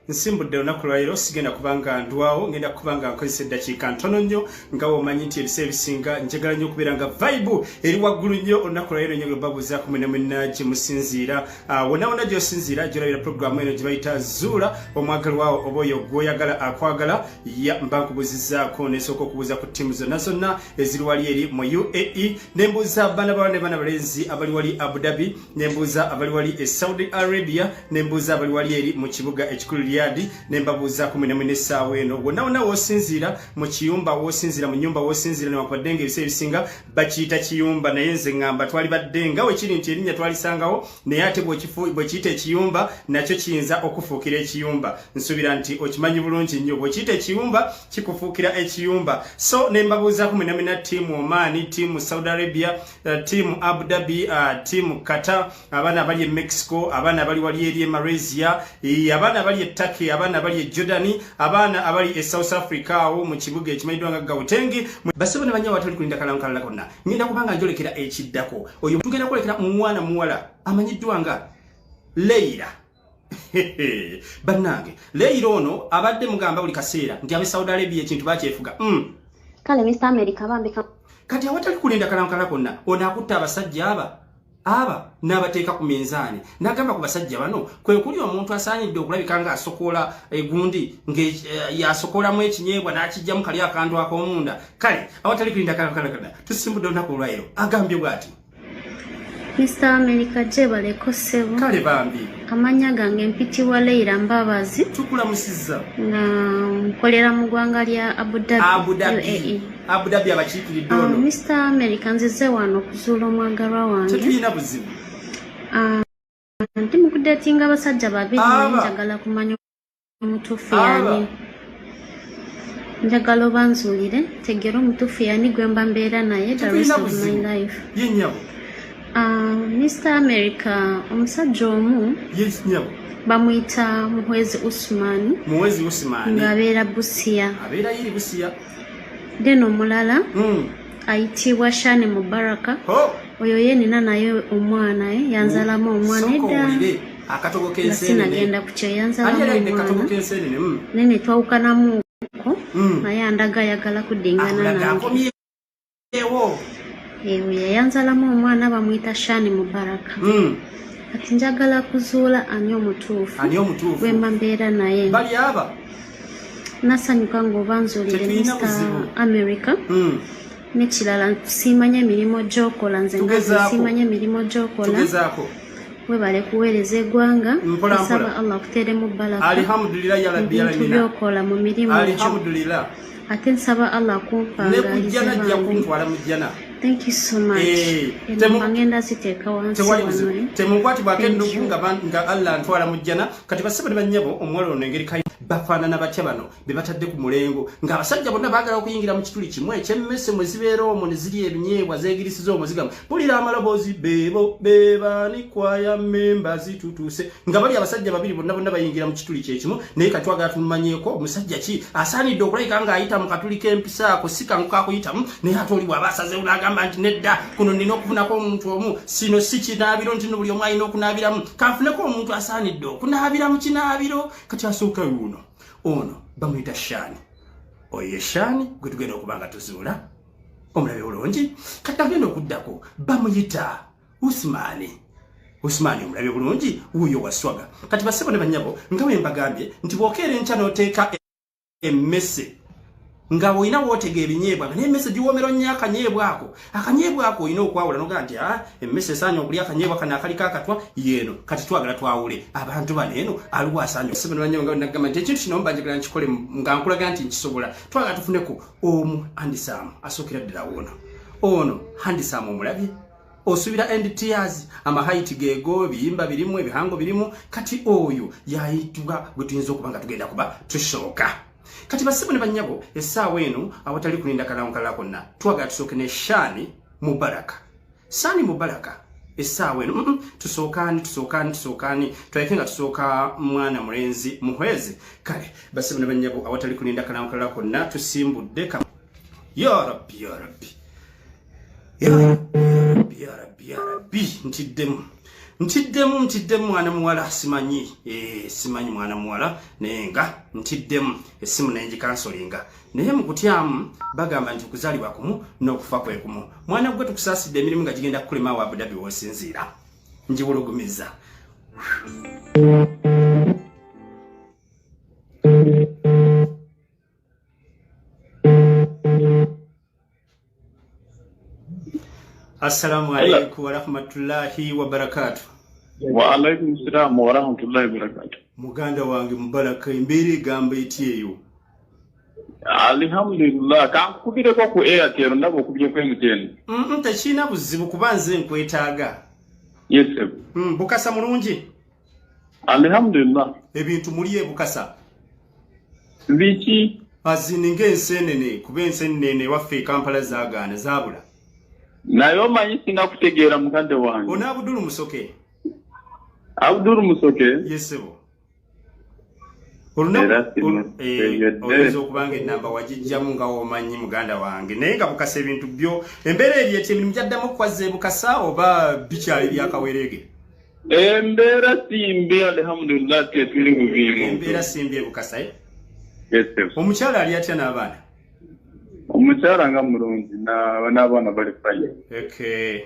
nsimbudde olunaku lwaleero sigenda kubanga ndwawo ngenda kubanga nkozesa eddakiika ntono nnyo nga womanyi nti ebiseera ebisinga njagala nnyo okubeera nga vibe eri waggulu nnyo olunaku lwaleero nnyo lwebabuuzaako mwenna gye musinziira wonna wonna gy'osinziira gy'olabira puroguramu eno gye bayita zuula omwagalwawo oba oyo gw'oyagala akwagala mba nkubuuzizzaako nesooka okubuuza ku ttiimu zonna eziri wali eri mu UAE nembuuza abaana bawala ne baana balenzi abali wali Abu Dhabi nembuuza abali wali e Saudi Arabia nembuuza abali wali eri mu kibuga ekikulu Riyadh nembabuuza ku mwene essaawa eno wonna wonna w'osinziira mu kiyumba w'osinziira mu nnyumba w'osinziira newankubadde nga ebiseera ebisinga bakiyita kiyumba naye nze ŋŋamba twali badde nga wekiri nti erinnya twalisangawo naye ate bwe kiyita ekiyumba nakyo kiyinza okufuukira ekiyumba nsuubira nti okimanyi bulungi nnyo bwe kiyita ekiyumba kikufuukira ekiyumba so nembabuuzaako mwena ttiimu Oman ttiimu Saudi Arabia ttiimu Abu Dhabi ttiimu Qatar abaana abali e Mexico abaana abali wali eri e Malaysia abaana abali e Turkey abaana abali e Jordan abaana abali e South Africa awo mu kibuga ekimanyiddwa nga Gauteng basebo ne banyawo atali kulinda kalamu kalala konna ngenda kubanga njolekera ekiddako oyo tugenda kwolekera mwana muwala amanyiddwa nga Leila bannange Leila ono abadde mugamba buli kaseera nti abe Saudi Arabia ekintu bakyefuga kale Mr. America bambika kati awatali kulinda kalamu kalala konna ono akutta abasajja aba n'abateeka ku minzaani n'agamba ku basajja bano kwe kuli omuntu asaanidde okulabika nga asokoola egundi yasokoolamu ekinyeebwa n'akijjamu kali akantu ak'omunda kale awatali kulinda kalamu kalala tusimbudde olunaku olwaleero agambye bw'ati Mr. America jebaleko ssebo kale bambi amanya gange mpitibwa Leila Mbabazi tukulamusizza nga nkolera mu ggwanga lya Abu Dhabi Abu Dhabi abakiikiridde ono Mr. America nzize wano okuzuula omwagalwa wange tetulina buzibu ndi mukudetinga abasajja babiri njagala kumanya omutuufu yani njagala obanzuulire tegera omutuufu yani gwe mba mbeera naye the rest of my life yennyabo Mr. America omusajja omu bamuyita Muhwezi Usman ng'abeera Busia then omulala ayitibwa Shani Mubaraka oyo ye nina naye omwana yanzalamu omwana edda sinagenda ku kyo yanzalamu omwana nene twawukanamu ko naye andaga ayagala kuddingana nange yayanzalamu omwana bamuyita Shani Mubaraka ati njagala kuzuula ani omutuufu gwe mba mbeera naye nasanyuka ng'obanzuulire Mr. America nekirala siimanya emirimu gy'okola nze nga siimanya emirimu gy'okola webale kuweereza eggwanga nsaba Allah akuteeremu baraka bintu by'okola mu mirimu gyo ate nsaba Allah akumpangalize bange thank you so much ngenda ziteeka wansi wano temukwatibwako endugu nga Allah ntwala mujjana kati basebo ne bannyabo omuwala ono engeri kayi bafaanana batya bano be batadde ku mulengo ng'abasajja bonna baagala okuyingira mu kituli kimu ekyemmese mwe zibeera omwo ne ziri ebinyeebwa zeegirisiza omwo zigamba bulira amaloboozi beebo beebaani kwaya memba zitutuuse nga bali abasajja babiri bonna bayingira mu kituli kyekimu naye kati twagala tumumanyeeko omusajja ki asaanidde okulabika ng'ayita mu katuli k'empisa ako si kangu kakuyitamu naye ate oli bw'aba asazeewo n'agamba nti nedda kuno nina okufunako omuntu omu sino si kinaabiro nti buli omu alina okunaabiramu kanfuneko omuntu asaanidde okunaabira mu kinaabiro kati asooka yuno ono bamuyita Shani oyo Shani gwe tugenda okuba nga tuzuula omulabe bulungi kati agenda okuddako bamuyita Usmani omulabe bulungi wuuyo waswaga kati basebo ne bannyabo nga bwe mbagambye nti bw'okeera enkya n'oteeka emmese nga olina wotega ebinyeebwa nga n'emmese giwoomera nnyo akanyeebwa ako olina okwawula noga nti emmese esaanya okulya akanyeebwa kano akaliko akatwa yeeno kati twagala twawule abantu bano eno aliwo asaanya osebe ne bannyabo nga nagamba nti ekintu kino mbanjagala nkikole nga nkulaga nti nkisobola twagala tufuneko omu handisaamu asookera ddala ono handisaamu omulabye osubira end tears amahayiti geego biyimba birimu ebihango birimu kati oyo yayitibwa gwe tuyinza okuba nga tugenda kuba tusooka kati basebo ne bannyabo essaawa eno awatali kulinda kalamu kalala konna twagala tusooke ne Shani Mubaraka essaawa eno tusookani twaleke nga tusooka mwana mulenzi Muhwezi kale basebo ne bannyabo awatali kulinda kalamu kalala konna tusimbudde ya rabbi ntiddemu ntiddemu mwana muwala simanyi mwana muwala nenga ntiddemu essimu nenjikansolinga naye mu kutyamu bagamba nti kuzaalibwa kumu n'okufa kwe kumu mwana gwe tukusaasidde emirimu nga gigenda kukulema wa Abu Dhabi w'osinziira njiwulugumiza Assalamu alaikum wa rahmatullahi wa barakatuh. Wa alaikum salam wa rahmatullahi wa barakatuh. Muganda wange mubaraka imbere gamba etiyeyo. Alhamdulillah kankubire ko ku Airtel ndabo kubye ko MTN. Tachina buzibu kubanze nkwetaaga. Yes sir. Bukasa mulungi. Alhamdulillah. Ebintu muliye bukasa. Biki azininge ensenene kuba ensenene waffe Kampala zaagaana zaabula. Nayo manyi singa kutegeera mukadde wange. Ona Abdul Musoke. Abdul Musoke? Yesebo. Oyinza okubanga ennamba wagijjamu nga omanyi muganda wange naye nga bukasa ebintu byo embeera eri eti emirimu gyaddamu okukwaza bukasa oba bikyali byakawereege? Embeera simbi alhamdulillah tuli mu bimu. Embeera simbi bukasa Yes sir. Omukyala ali atya n'abaana? Omukyala nga mulungi n'abaana bali fine. Okay.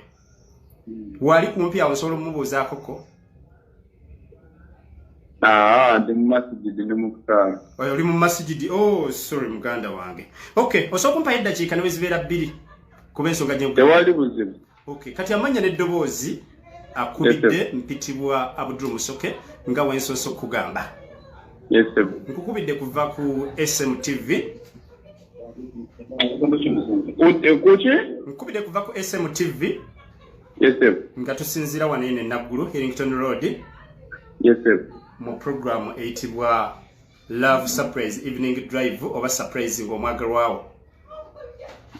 Wali kumpi awo osobola omubuuzaako ko? Ndi mu masjidi ndi mu kusaala. Oli mu masjidi? Oh, sorry muganda wange. Okay, osobola kumpayo eddakiika ne bwe zibeera bbiri kuba ensonga gye tewali buzibu. Okay, kati amanya n'eddoboozi akubidde mpitibwa Abdul Musoke nga wensoose okugamba. Yes sir. Nkukubidde kuva ku SMTV. Kuki? Nkubidde kuva ku SMTV. Yes sir. Nga tusinzira wano ene Naggulu, Hillington Road. Yes sir. Mu program eyitibwa Love Surprise Evening Drive oba surprising omwagalwawo.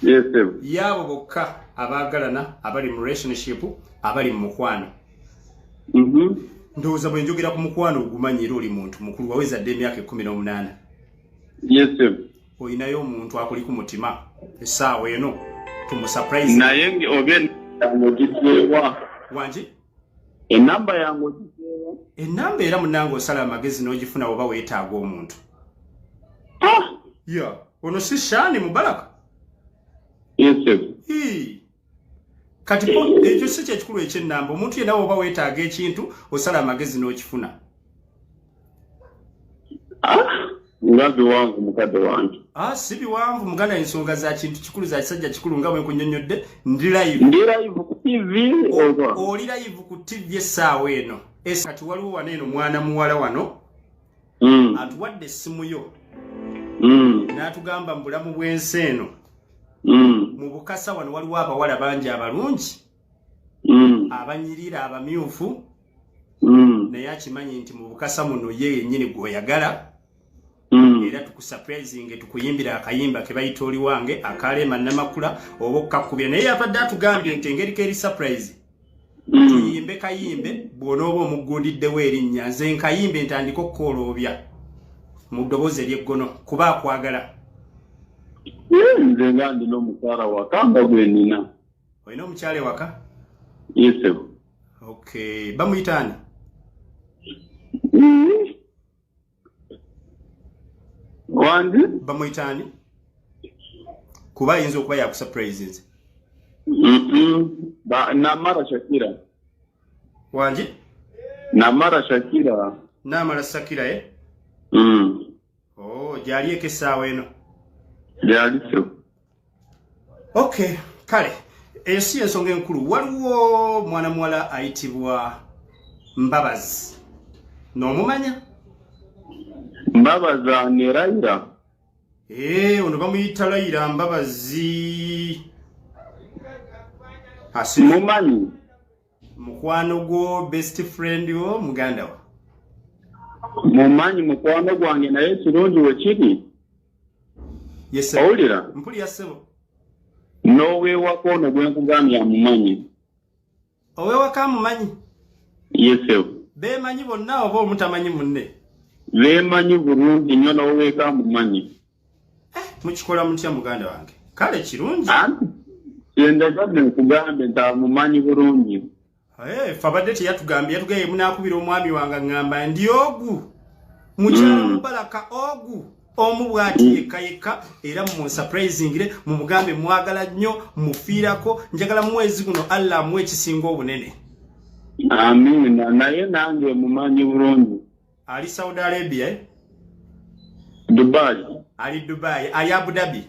Yes sir. Yabo bokka abaagalana abali mu relationship abali mu mukwano. Ndowooza bwe njogera ku mukwano ogumanyi era oli muntu mukulu wawezadde emyaka 18. Yes sir. Oyinayo omuntu akuli ku mutima essaawa eno tumusurprise. Naye obe yango giteewa. Wangi? Enamba yango giteewa. Enamba era munange osala amagezi n'ogifuna oba weetaaga omuntu. Yeah. Ono si Shani Mubaraka? Yes sir. Kati ekyo si kyekikulu eky'ennamba omuntu yenna oba weetaaga ekintu osala amagezi n'okifuna. Nga biwanvu mukadde wange. Si biwanvu muganda ensonga za kintu kikulu za kisajja kikulu nga bwe nkunnyonnyodde ndi live ku TV oba oli live ku TV essaawa eno. Kati waliwo wano eno mwana muwala wano atuwadde essimu yo n'atugamba mu bulamu bw'ensi eno mu bukasa wano waliwo abawala bangi abalungi abanyirira abamyufu naye akimanyi nti mu bukasa muno ye yennyini gw'oyagala era tukusurprising tukuyimbira akayimba ke bayita oli wange akalema namakula oba okukakubira naye yabadde atugambye nti engeri keri surprise tuyimbe kayimbe bw'onooba omuggundiddewo erinnya nze nkayimbe ntandika okukooloobya mu ddoboozi ery'eggono kuba akwagala. Nze nga ndina omukyala waka nga gwe nina. Olina omukyala ewaka? Yes sir. Okay, bamuyita ani? Wangi? Bamuyita ani? Kuba ayinza okuba yakusurprise nze. Namara Shakira. Wangi? Namara Shakira. Namara Shakira gyali eko essaawa eno. Gyali so. Okay, kale. Eyo si ensonga enkulu. Waliwo mwana muwala ayitibwa Mbabazi. N'omumanya? Mbabazi ne Raila. Ono bamuyita Raila Mbabazi. Mumanyi? Mukwano gwo, best friend wo, muganda wo. Mumanyi mukwano gwange naye kirungi we kiri. Yes sir. Owulira? Mpulira ssebo. N'oweewaka ono gwe nkugambye amumanyi. Oweewaka amumanyi? Yes sir. Beemanyi bonna oba omutamanyi munne? Beemanyi bulungi nnyo n'oweeka amumanyi. Mukikola mutya muganda wange? Kale kirungi. Yendagadde nkugambe nti amumanyi bulungi. Fabadde teyatugambye yatugambye munakubira omwami wanga ngamba ndi ogu mukyala Mubaraka ogu omu bwati yekka era mu surprisingire mu mugambe mwagala nnyo mufiirako njagala mwezi guno Allah mwe kisinga obunene. Amina naye nange mumanyi bulungi. Ali Saudi Arabia Dubai. Ali Dubai ali Abu Dhabi.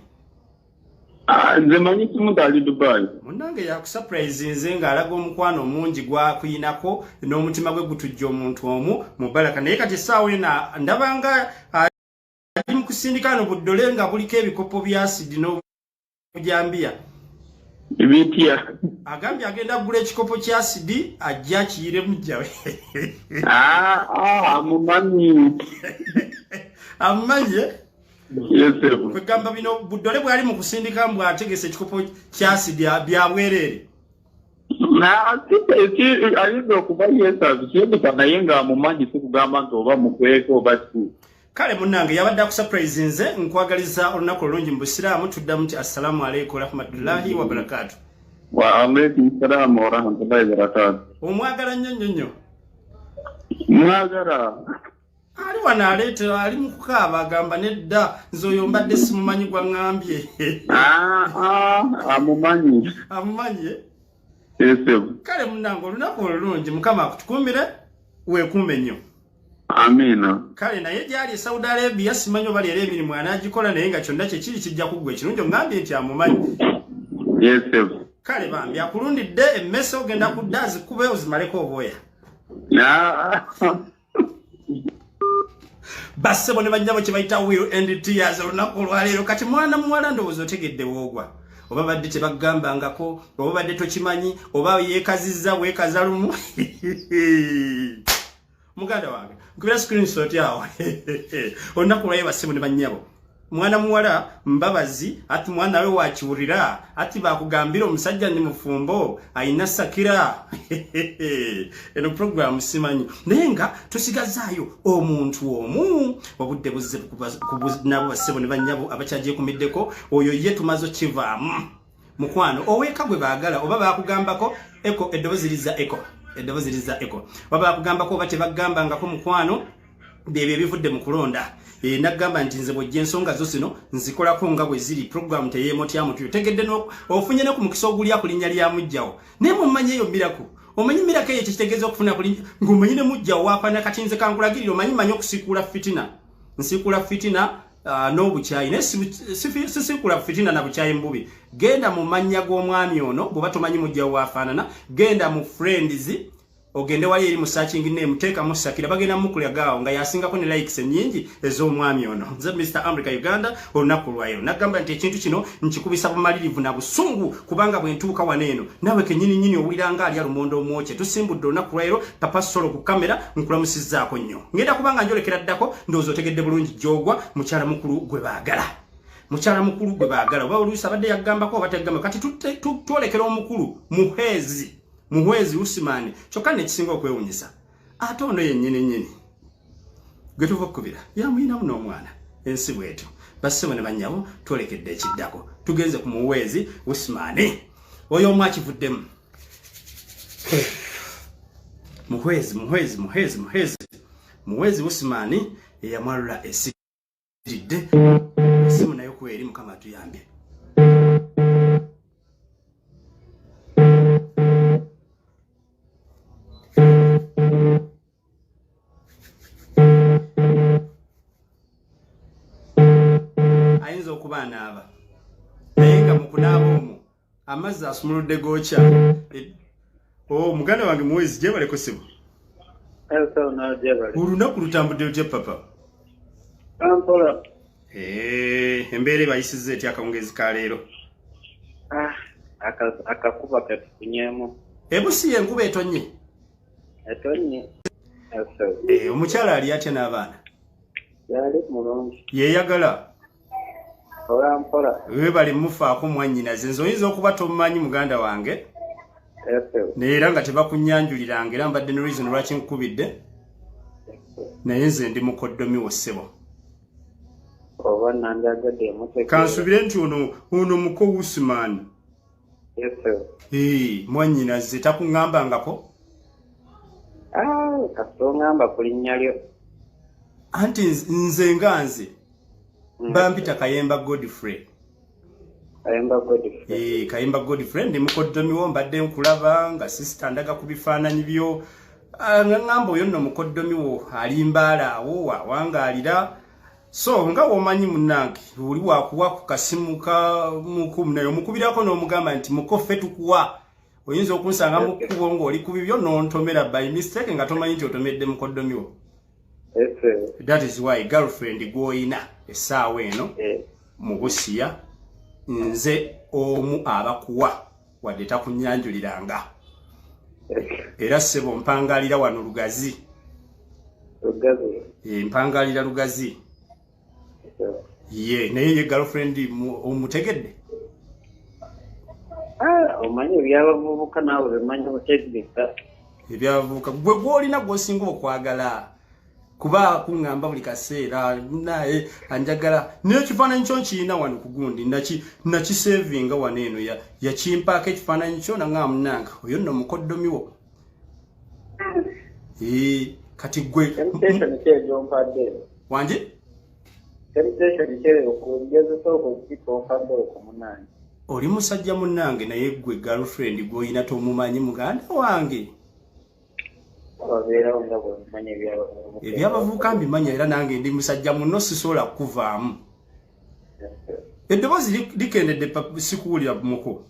Nze manyi kimuntu ali Dubai. Munange yakusurprise nze ng'alaga omukwano mungi gwakuyinako n'omutima gwe gutujja omuntu omu Mubaraka naye kati essaawa ena ndabanga ali mu kusindikano buddole nga buliko ebikopo bya asidi n'obujambiya. Bitya. Agambye agenda kugula ekikopo kya asidi ajja kiyire mujjawe. Amumanyi. Amanye? Yes, sir. Kwegamba bino buddole bwali mu kusindika mbwa ategese ekikopo kya asidi bya bwerere. Ayinza okuba yeesabikyebuka naye nga amumanyi si kugamba nti oba mukweko oba ki. Kale munnange yabadde akusurprise nze nkwagaliza olunaku olungi mu busiraamu tuddamu nti assalamu alaikum warahmatullahi wabarakatuh. Wa alaikum salaam warahmatullahi wabarakatuh. Omwagala nnyo nnyo nnyo. Mwagala. Ali wana aleeta ali mu kukaaba agamba nedda nze oyo mbadde simumanyi gwaŋŋambye. Amumanyi. Amumanyi? Yes. Kale munnange olunaku olulungi Mukama akutukuumire weekuume nnyo. Amina. Kale naye gyali Saudi Arabia simanyi oba leero emirimu anagikola naye nga kyonna kyekiri kijja kuggwa ekirungi ongambye nti amumanyi. Yes. Kale bambi akulundidde emmese ogenda kudda azikube ozimaleko obwoya. Bassebo ne bannyabo kye bayita will and tears olunaku olwaleero kati mwana muwala ndowooza otegedde woogwa oba badde tebagambangako oba badde tokimanyi oba yeekazizza weekaza lumu. Muganda wange nkubira screenshot yawo olunaku olwayo bassebo ne bannyabo mwana muwala mbabazi ati mwana we wakiwulira ati bakugambira omusajja ni mufumbo ayina sakira. Eno program simanyi naye nga tusigazaayo omuntu omu obudde buzze nabo bassebo ne bannyabo abakyagyeekumiddeko oyo ye tumaze kivaamu mukwano oweeka gwe baagala oba bakugambako eko eddoboziriza eko oba bakugambako oba tebagambangako mukwano byebyo ebivudde mu kulonda. Nagamba nti nze bw'ojja ensonga zo zino nzikolako nga bwe ziri program teyeemotyamu tuyotegedde ofunye ne ku mukisa ogulya ku linnya lya mujjawo naye mumanyi eyo miraku omanyi mirako eyo kitegeeza okufuna ku linnya ng'omanyi ne mujjawo waapana kati nze kankulagirira omanyi okusiikuula fitina nsiikuula fitina n'obukyayi naye sisiikuula fitina na bukyayi mbubi. Genda mu mannya g'omwami ono bw'oba tomanyi mujjawo waafaanana genda mu friends ogende wali eri mu searching name teeka mu sakira bagenda mukulagaawo nga yasingako ne likes ennyingi ez'omwami ono. Nze Mr. America Uganda olunaku lwayo nagamba nti ekintu kino nkikubisa bumalirivu na busungu kubanga bwe ntuuka waneeno nawe kennyini owulira nga ali alumondo omwokye tusimbudde olunaku lwayo papa solo ku kamera nkulamusizzaako nnyo ngenda kubanga njolekera ddako ndowooza otegedde bulungi gy'ogwa mukyala mukulu gwe baagala oba oluusi abadde yaggambako oba tegamba kati twolekera omukulu muhwezi Usman kyokka nekisinga okwewunyisa ate ono yennyini gwe tuva okkubira yamuyinamu n'omwana ensi bwetu bassebo ne bannyabo twolekedde ekiddako tugenze ku muhwezi Usman oyo omu akivuddemu muhwezi Usman eyamwalula esiridde esimu nayo kweri Mukama atuyambye. Ayinza okuba anaaba naye nga mu kunaaba omwo amazzi asumuludde gookya. Muganda wange muwezi gyebaleko sibo olunaku lutambudde lutya papa? Embeera ebayisizza etya akawungezi ka leero? Akakuba katufunyemu. Ebusi y'enkuba etonnye? Omukyala ali atya n'abaana? Yali mulungi. Yeeyagala? Mpola. Weebale mufaako mwannyinaze nze oyinza okuba tomumanyi muganda wange neera nga tebakunnyanjuliranga era mbadde ne reason lwaki nkubidde naye nze ndi mukoddomi wo ssebo. Oba nandagadde mutegeera. Kansubire nti ono muko Usman. Yes. Mwannyinaze takuŋŋambangako? kasitongamba kulinnya lyo. Anti nze nganze bampita Kayemba Godfrey. Kayemba Godfrey ndi mukoddomiwo mbadde nkulaba nga sister ndaga kubifaananyi byo. Ngamba oyo nno mukoddomiwo alimbaala awo wawangalira. So nga womanyi munnange oli wakuwa ku kasimu ka mukumu nayo mukubirako n'omugamba nti mukofe tukuwa. Oyinza okunsanga mukubo ng'oli ku bibyo n'ontomera by mistake nga tomanyi nti otomedde mukoddomiwo. That is why girlfriend gwoyina essaawa eno mu Busia nze omu abakuwa wadde takunyanjuliranga. Era ssebo mpangalira wano Lugazi. Mpangalira Lugazi. Naye ye girlfriend omutegedde? Omanyi ebyabavubuka naawe bimanyi butegeka. Ebyabavubuka gwe gwolina gw'osinga okwagala. Kuba kungamba buli kaseera naye anjagala n'ekifaananyi kyo nkiyina wano ku gundi nakisevinga wano eno yakimpaako ekifaananyi kyo nanga munanga oyo nno mukoddomiwo. Kati gwe wanje oli musajja munnange naye gwe girlfriend gw'oyina tomumanyi muganda wange. Ebyabavubuka mbimanya era nange ndi musajja muno sisobola kuvaamu. Eddoboozi likendedde sikuwulira muko.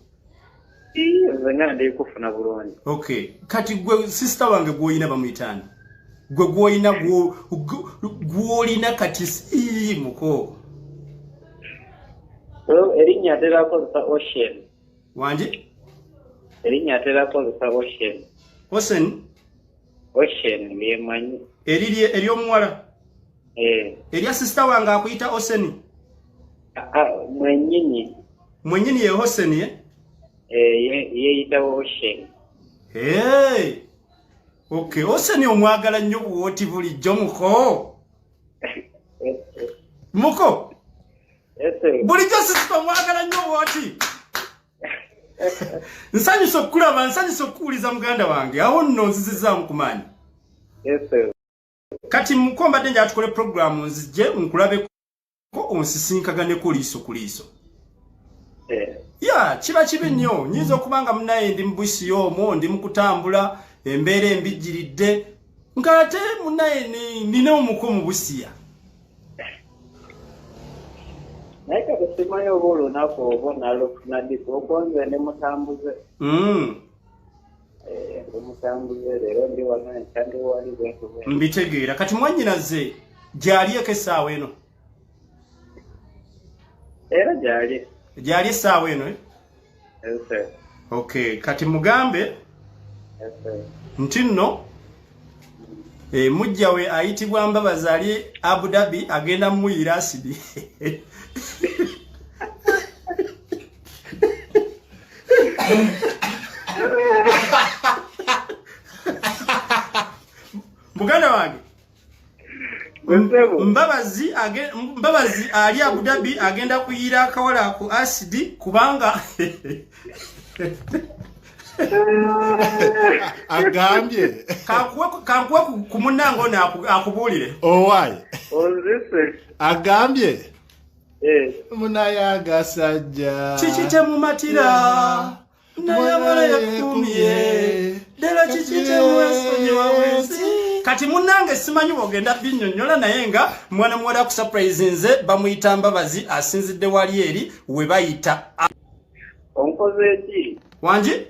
Okay, kati gwe sister wange gw'oyina bamuyitani? Gwe gw'oyina gw'olina kati muko. Erinnya atera kozesa Ocean. Wanje? Erinnya atera kozesa Ocean. Ocean byemanyi. Ery'omuwala? Erya sister wange akuyita Ocean? Mwennyini. Mwennyini ye Ocean ye? Yeeyitawo Ocean. Okay, Ocean omwagala nnyo buwoti bulijjo muko? Muko? Bulijjo sister omwagala nnyo buwoti? Nsanyusa okulaba, nsanyusa okuwuliza muganda wange, awo nno nzizizaamu kumanyi. Kati muko mbadde nja tukole programu nzije nkulabeko onsisinkaganeku liiso ku liiso. Kiba kibi nnyo, nyinza okubanga munaye ndi mu Busia omwo, ndi mu kutambula, embeera embijjiridde, ng'ate munaye nina omuko mu Busia. Naye kati simanyi oba olunaku oba nalufuna disi okonze ne mutambuze. Mutambuze leero ndi wano enkya wali bwetu. Mbitegeera. Kati mwannyinaze gy'alyeko essaawa eno? Era gy'ali. Gy'ali essaawa eno? Okay, kati mugambe nti nno mujja we ayitibwa Mbabazi ali Abu Dhabi agenda muyira asidi. Muganda wange Mbabazi ali Abu Dhabi agenda kuyira akawala ku asidi kubanga agambye kankuwe ku munnange ono akubuulire. Owaayi Onzise agambye munaye agasajja kiki kyemumatira nayabala yakumye ddala kiki kyemwesonyi wawensi. Kati munnange simanyi bwogenda binnyonnyola naye nga mwana muwala ku surprise nze bamuyita Mbabazi asinzidde wali eri we bayita. Onkoze eki? Wanje?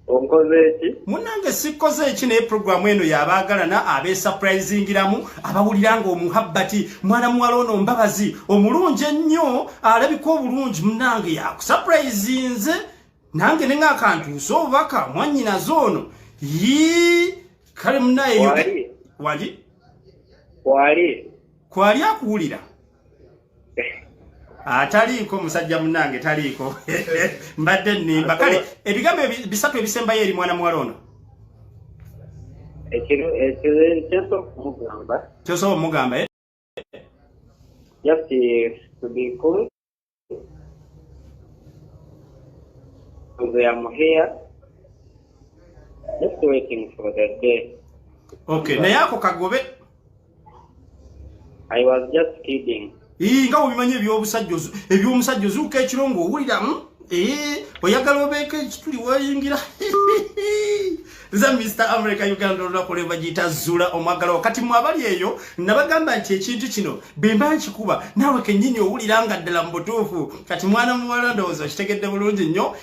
Onkoze eki? Munnange sikoze eki naye programu eno y'abaagalana abeesurprisingiramu abawulira nga omuhabbati mwana muwala ono Mbabazi omulungi ennyo alabika obulungi munnange yakusurprisinze nange ne ng'akantuusa obubaka mwannyinaze ono kale munaye wali kwali akuwulira ataliiko musajja munnange taliiko. Mbadde nnimba kale ebigambo bisatu ebisembayo eri mwana muwala ono kyosobola omugamba just to be cool. I am here just waiting for the day. Okay, naye ako kagobe. I was just kidding. Nga obimanye eby'omusajja ozuuka ekiro ng'owulira oyagala obeeko ekituli weeyingira. Nza Mr. America Uganda olunaku lwe bagiyita Zula omwagalawo. Kati mwabali eyo nabagamba nti ekintu kino bemba nkikuba naawe kennyini owulira nga ddala mu butuufu. Kati mwana muwala ndowooza kitegedde bulungi nnyo.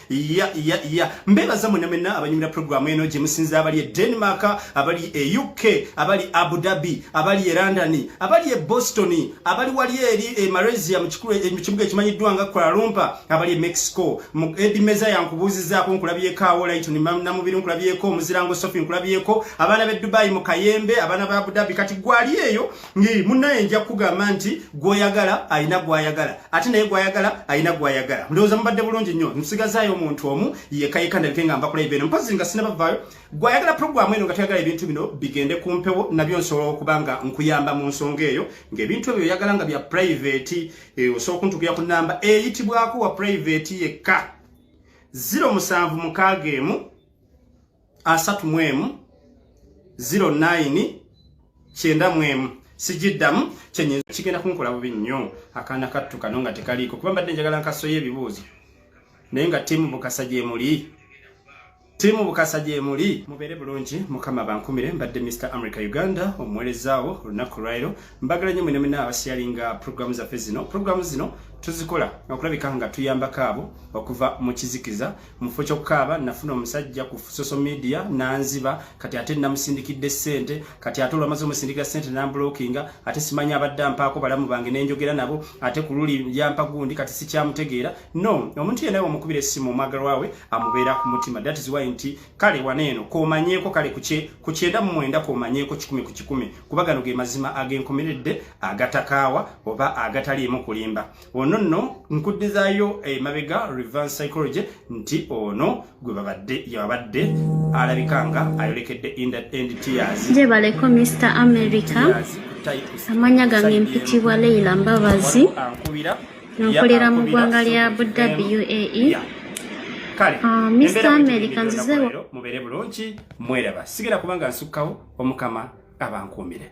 Mbeebaza mwenna abanyumira programu eno gye musinza abali e Denmark, abali e UK, abali Abu Dhabi, abali e London, abali e Boston, abali wali eri e Malaysia mu kibuga ekimanyiddwa nga Kuala Lumpur, abali e Mexico. Edi Meza yankubuuzizaako nkulabyeko awo Lighton namubiri nkulabyeko omuzirango Sophie nkulabyeko abaana b'e Dubai mu Kayembe abaana ba Abu Dhabi. Kati gwali eyo munnaye nja kugamba nti gwoyagala ayina gwayagala ate naye gwayagala ayina gwayagala. Ndowooza mubadde bulungi nnyo. Nsigazaayo omuntu omu yekayika ndabike nga mbakula ibeno mpozi nga sinabavaayo. Gwayagala programu eno nga tuyagala ebintu bino bigende ku mpewo nabyo nsobola okubanga nkuyamba mu nsonga eyo ng'ebintu ebyo oyagala nga bya private osobola okuntukira ku namba eyitibwako wa private yekka 07 asatu 09 sijiddamu kyenye kigenda kunkola bubi nnyo akaana kattu kano nga tekaliiko kuba mbadde njagala nkasoya ebibuuzo naye nga tiimu Bukasa gye muli mubeere bulungi mukama bankumire. Mbadde Mr. America Uganda omuweerezaawo olunaku lwairo. Mbagala nnyo mwena abasharinga programu zaffe zino. Programu zino tuzikola okulabika nga tuyambako abo okuva mu kizikiza mufo ky'okukaaba. Nafuna omusajja ku social media nanziba kati ate namusindikidde ssente kati ate olwamaze omusindikira ssente nambulokinga ate simanyi abadde ampaako balamu bange nenjogera nabo ate ku luli yampa gundi kati sikyamutegeera. No, omuntu yenna omukubira essimu omwagalwa we amubeera ku mutima. That is why nti kale waneeno komanyeeko kale ku 9 komanyeeko 10 ku 10 kuba gano ge mazima agenkomeredde agatakaawa oba agataliimu kulimba. Ono nkuddizayo mabega reverse psychology nti ono gwe yabadde alabikanga ayolekedde end tears. Je baleko Mr. America amanya gange mpitibwa Leila Mbabazi nkolera mu ggwanga lya Abu Dhabi UAE. Mr. America nzizewo mubere bulungi mweraba sigera kubanga nsukkawo omukama abankuumire.